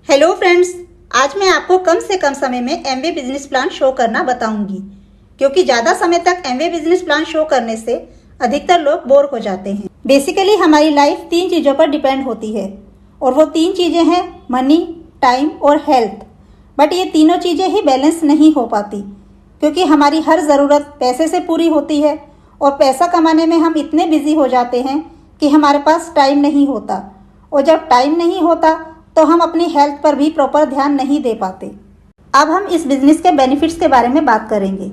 Hello friends, आज मैं आपको कम से कम समय में एमवे बिजनेस प्लान शो करना बताऊंगी, क्योंकि ज़्यादा समय तक एमवे बिजनेस प्लान शो करने से अधिकतर लोग बोर हो जाते हैं। बेसिकली हमारी लाइफ 3 चीज़ों पर डिपेंड होती है और वो 3 चीज़ें हैं मनी, टाइम और हेल्थ। बट ये तीनों चीज़ें ही बैलेंस नहीं हो पाती, क्योंकि हमारी हर ज़रूरत पैसे से पूरी होती है और पैसा कमाने में हम इतने बिजी हो जाते हैं कि हमारे पास टाइम नहीं होता, और जब टाइम नहीं होता तो हम अपनी हेल्थ पर भी प्रॉपर ध्यान नहीं दे पाते। अब हम इस बिज़नेस के बेनिफिट्स के बारे में बात करेंगे।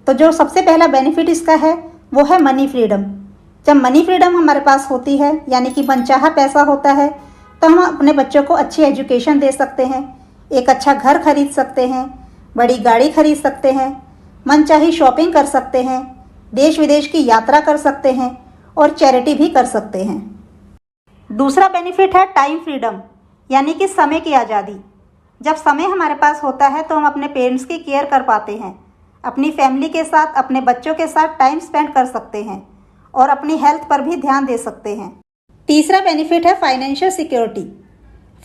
तो जो सबसे पहला बेनिफिट इसका है वो है मनी फ्रीडम। जब मनी फ्रीडम हमारे पास होती है, यानी कि मनचाहा पैसा होता है, तो हम अपने बच्चों को अच्छी एजुकेशन दे सकते हैं, एक अच्छा घर खरीद सकते हैं, बड़ी गाड़ी खरीद सकते हैं, मनचाही शॉपिंग कर सकते हैं, देश विदेश की यात्रा कर सकते हैं और चैरिटी भी कर सकते हैं। दूसरा बेनिफिट है टाइम फ्रीडम, यानी कि समय की आज़ादी। जब समय हमारे पास होता है तो हम अपने पेरेंट्स की केयर कर पाते हैं, अपनी फैमिली के साथ, अपने बच्चों के साथ टाइम स्पेंड कर सकते हैं और अपनी हेल्थ पर भी ध्यान दे सकते हैं। तीसरा बेनिफिट है फाइनेंशियल सिक्योरिटी।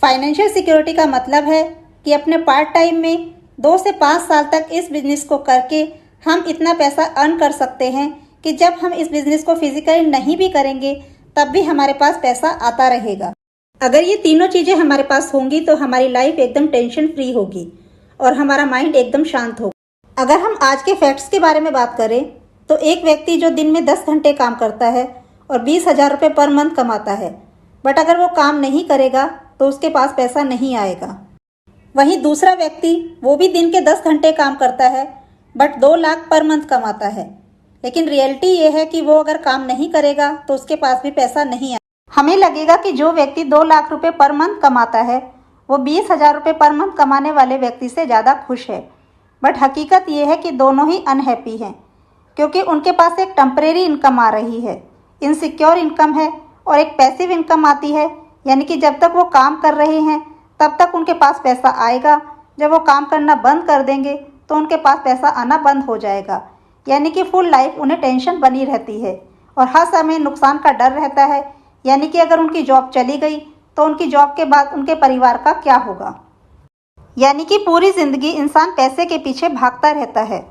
फाइनेंशियल सिक्योरिटी का मतलब है कि अपने पार्ट टाइम में 2 से 5 साल तक इस बिज़नेस को करके हम इतना पैसा अर्न कर सकते हैं कि जब हम इस बिज़नेस को फिजिकली नहीं भी करेंगे तब भी हमारे पास पैसा आता रहेगा। अगर ये तीनों चीज़ें हमारे पास होंगी तो हमारी लाइफ एकदम टेंशन फ्री होगी और हमारा माइंड एकदम शांत होगा। अगर हम आज के फैक्ट्स के बारे में बात करें तो एक व्यक्ति जो दिन में 10 घंटे काम करता है और 20,000 रुपये पर मंथ कमाता है, बट अगर वो काम नहीं करेगा तो उसके पास पैसा नहीं आएगा। वहीं दूसरा व्यक्ति वो भी दिन के 10 घंटे काम करता है बट 2 लाख पर मंथ कमाता है, लेकिन रियलिटी ये है कि वो अगर काम नहीं करेगा तो उसके पास भी पैसा नहीं आएगा। हमें लगेगा कि जो व्यक्ति 2 लाख रुपए पर मंथ कमाता है वो 20,000 रुपये पर मंथ कमाने वाले व्यक्ति से ज़्यादा खुश है, बट हकीकत ये है कि दोनों ही अनहैप्पी हैं, क्योंकि उनके पास एक टेम्परेरी इनकम आ रही है, इनसिक्योर इनकम है, और एक पैसिव इनकम आती है, यानी कि जब तक वो काम कर रहे हैं तब तक उनके पास पैसा आएगा, जब वो काम करना बंद कर देंगे तो उनके पास पैसा आना बंद हो जाएगा। यानी कि फुल लाइफ उन्हें टेंशन बनी रहती है और हर समय नुकसान का डर रहता है, यानी कि अगर उनकी जॉब चली गई तो उनकी जॉब के बाद उनके परिवार का क्या होगा। यानी कि पूरी ज़िंदगी इंसान पैसे के पीछे भागता रहता है।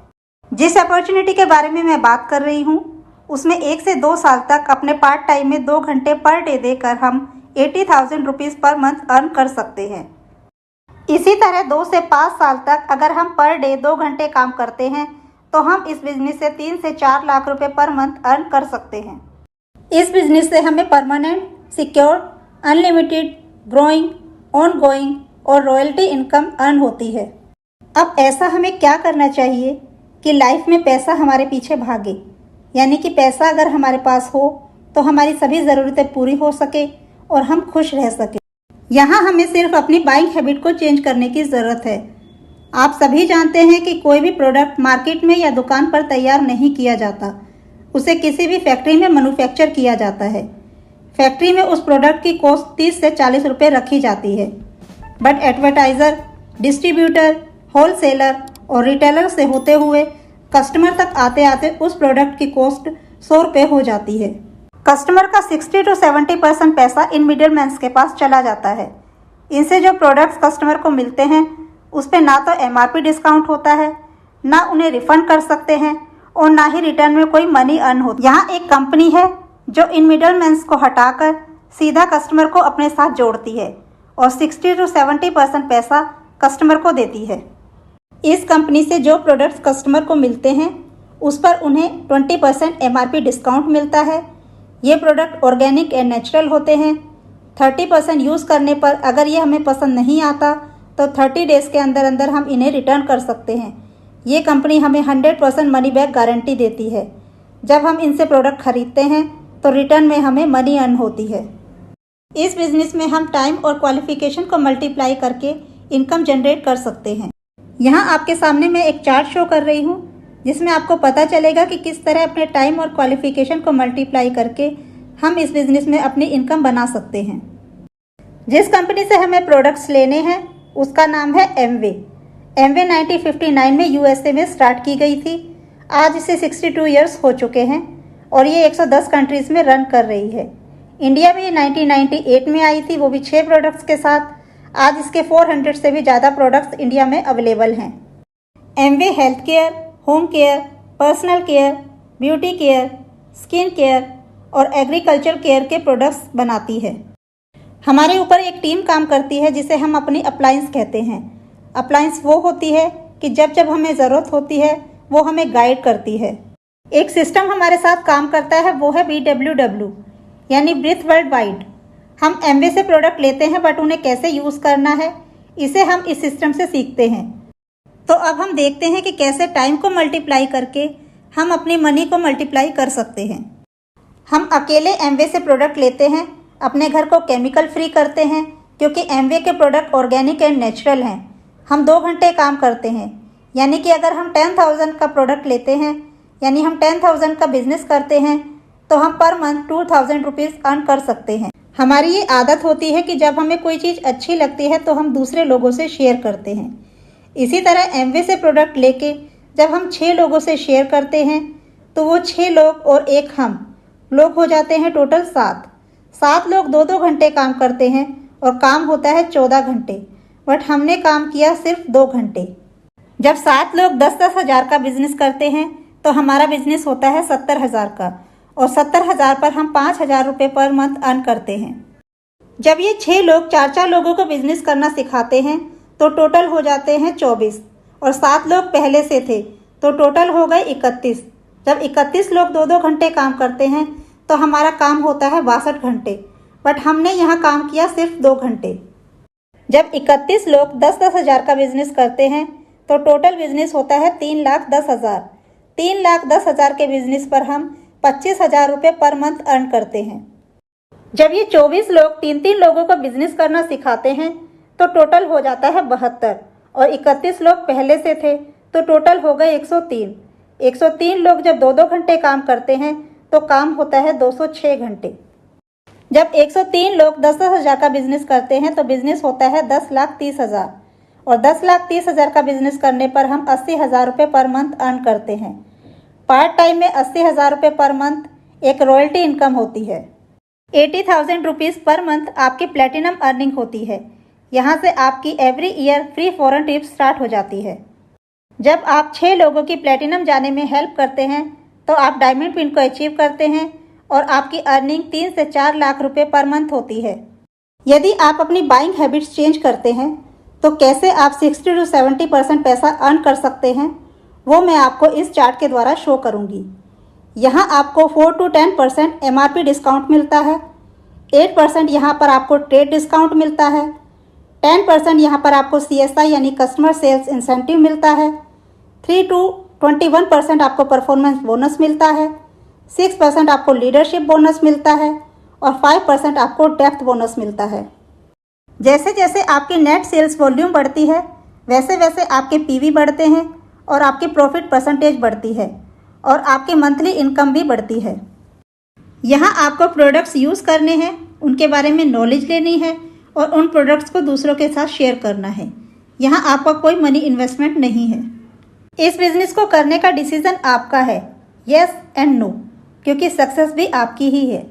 जिस अपॉर्चुनिटी के बारे में मैं बात कर रही हूँ उसमें 1 से 2 साल तक अपने पार्ट टाइम में 2 घंटे पर डे देकर हम 80,000 रुपीज़ पर मंथ अर्न कर सकते हैं। इसी तरह 2 से 5 साल तक अगर हम पर डे 2 घंटे काम करते हैं तो हम इस बिज़नेस से 3 से 4 लाख रुपए पर मंथ अर्न कर सकते हैं। इस बिज़नेस से हमें permanent, secure, unlimited, growing, on going और रॉयल्टी इनकम अर्न होती है। अब ऐसा हमें क्या करना चाहिए कि लाइफ में पैसा हमारे पीछे भागे, यानी कि पैसा अगर हमारे पास हो तो हमारी सभी ज़रूरतें पूरी हो सके और हम खुश रह सके। यहाँ हमें सिर्फ अपनी बाइंग हैबिट को चेंज करने की ज़रूरत है। आप सभी जानते हैं कि कोई भी प्रोडक्ट मार्केट में या दुकान पर तैयार नहीं किया जाता, उसे किसी भी फैक्ट्री में मैन्युफैक्चर किया जाता है। फैक्ट्री में उस प्रोडक्ट की कॉस्ट 30 से 40 रुपये रखी जाती है, बट एडवर्टाइज़र, डिस्ट्रीब्यूटर, होलसेलर और रिटेलर से होते हुए कस्टमर तक आते आते उस प्रोडक्ट की कॉस्ट 100 रुपये हो जाती है। कस्टमर का 60 to 70% पैसा इन मिडलमैन्स के पास चला जाता है। इनसे जो प्रोडक्ट्स कस्टमर को मिलते हैं उस पर ना तो MRP डिस्काउंट होता है, ना उन्हें रिफंड कर सकते हैं और ना ही रिटर्न में कोई मनी अर्न होता है। यहाँ एक कंपनी है जो इन मिडलमैन्स को हटाकर सीधा कस्टमर को अपने साथ जोड़ती है और 60 to 70% पैसा कस्टमर को देती है। इस कंपनी से जो प्रोडक्ट्स कस्टमर को मिलते हैं उस पर उन्हें 20% MRP डिस्काउंट मिलता है। ये प्रोडक्ट ऑर्गेनिक एंड नेचुरल होते हैं। 30% यूज़ करने पर अगर ये हमें पसंद नहीं आता तो 30 डेज़ के अंदर अंदर हम इन्हें रिटर्न कर सकते हैं। ये कंपनी हमें 100% मनी बैक गारंटी देती है। जब हम इनसे प्रोडक्ट खरीदते हैं तो रिटर्न में हमें मनी अर्न होती है। इस बिज़नेस में हम टाइम और क्वालिफिकेशन को मल्टीप्लाई करके इनकम जनरेट कर सकते हैं। यहाँ आपके सामने मैं एक चार्ट शो कर रही हूँ जिसमें आपको पता चलेगा कि किस तरह अपने टाइम और क्वालिफिकेशन को मल्टीप्लाई करके हम इस बिज़नेस में अपनी इनकम बना सकते हैं। जिस कंपनी से हमें प्रोडक्ट्स लेने हैं उसका नाम है एमवे। एमवे 1959 में USA में स्टार्ट की गई थी। आज इसे 62 ईयर्स हो चुके हैं और ये 110 कंट्रीज़ में रन कर रही है। इंडिया में 1998 में आई थी, वो भी 6 प्रोडक्ट्स के साथ। आज इसके 400 से भी ज़्यादा प्रोडक्ट्स इंडिया में अवेलेबल हैं। Amway health care, home care, personal care, beauty care, skin care और एग्रीकल्चर केयर के प्रोडक्ट्स बनाती है। हमारे ऊपर एक टीम काम करती है जिसे हम अपनी अप्लायंस कहते हैं। अप्लायंस वो होती है कि जब जब हमें ज़रूरत होती है वो हमें गाइड करती है। एक सिस्टम हमारे साथ काम करता है, वो है BWW यानी ब्रीथ वर्ल्ड वाइड। हम एमवे से प्रोडक्ट लेते हैं बट उन्हें कैसे यूज़ करना है इसे हम इस सिस्टम से सीखते हैं। तो अब हम देखते हैं कि कैसे टाइम को मल्टीप्लाई करके हम अपनी मनी को मल्टीप्लाई कर सकते हैं। हम अकेले एमवे से प्रोडक्ट लेते हैं, अपने घर को केमिकल फ्री करते हैं क्योंकि एमवे के प्रोडक्ट ऑर्गेनिक एंड नेचुरल हैं। हम 2 घंटे काम करते हैं, यानी कि अगर हम 10,000 का प्रोडक्ट लेते हैं यानी हम 10,000 का बिजनेस करते हैं तो हम पर मंथ 2,000 रुपीज़ अर्न कर सकते हैं। हमारी ये आदत होती है कि जब हमें कोई चीज़ अच्छी लगती है तो हम दूसरे लोगों से शेयर करते हैं। इसी तरह एमवे से प्रोडक्ट लेके जब हम 6 लोगों से शेयर करते हैं तो वो 6 लोग और एक हम लोग हो जाते हैं टोटल 7 लोग 2-2 घंटे काम करते हैं और काम होता है 14 घंटे, बट हमने काम किया सिर्फ 2 घंटे। जब 7 लोग 10-10 हज़ार का बिजनेस करते हैं तो हमारा बिजनेस होता है 70,000 का और 70,000 पर हम 5,000 रुपये पर मंथ अर्न करते हैं। जब ये 6 लोग 4-4 लोगों को बिजनेस करना सिखाते हैं तो टोटल हो जाते हैं 24 और 7 लोग पहले से थे तो टोटल हो गए 31। जब 31 लोग 2-2 घंटे काम करते हैं तो हमारा काम होता है 62 घंटे, बट हमने यहाँ काम किया सिर्फ 2 घंटे। जब 31 लोग 10-10 हज़ार का बिजनेस करते हैं तो टोटल बिजनेस होता है 3,10,000। 3,10,000 के बिजनेस पर हम 25,000 रुपये पर मंथ अर्न करते हैं। जब ये 24 लोग 3-3 लोगों को बिजनेस करना सिखाते हैं तो टोटल हो जाता है 72 और 31 लोग पहले से थे तो टोटल हो गए 103। 103 लोग जब 2-2 घंटे काम करते हैं तो काम होता है 206 घंटे। जब 103 लोग 10-10 हज़ार का बिजनेस करते हैं तो बिजनेस होता है 10,30,000 और 10,30,000 का बिजनेस करने पर हम 80,000 रुपये पर मंथ अर्न करते हैं। पार्ट टाइम में 80,000 रुपये पर मंथ एक रॉयल्टी इनकम होती है। 80,000 रुपीज़ पर मंथ आपकी प्लेटिनम अर्निंग होती है। यहाँ से आपकी every year free foreign trip start हो जाती है। जब आप 6 लोगों की प्लेटिनम जाने में हेल्प करते हैं तो आप डायमंड पिन को अचीव करते हैं और आपकी अर्निंग 3 से 4 लाख रुपए पर मंथ होती है। यदि आप अपनी बाइंग हैबिट्स चेंज करते हैं तो कैसे आप 60 to 70% पैसा अर्न कर सकते हैं वो मैं आपको इस चार्ट के द्वारा शो करूंगी। यहाँ आपको 4 to 10% MRP डिस्काउंट मिलता है, 8% यहाँ पर आपको ट्रेड डिस्काउंट मिलता है, 10% यहाँ पर आपको CSI यानी कस्टमर सेल्स इंसेंटिव मिलता है, 3 to 21% आपको परफॉर्मेंस बोनस मिलता है, 6% आपको लीडरशिप बोनस मिलता है और 5% आपको डेप्थ बोनस मिलता है। जैसे जैसे आपकी नेट सेल्स वॉल्यूम बढ़ती है वैसे वैसे आपके PV बढ़ते हैं और आपकी प्रॉफिट परसेंटेज बढ़ती है और आपकी मंथली इनकम भी बढ़ती है। यहाँ आपको प्रोडक्ट्स यूज़ करने हैं, उनके बारे में नॉलेज लेनी है और उन प्रोडक्ट्स को दूसरों के साथ शेयर करना है। यहाँ आपका कोई मनी इन्वेस्टमेंट नहीं है। इस बिज़नेस को करने का डिसीज़न आपका है, येस एंड नो, क्योंकि सक्सेस भी आपकी ही है।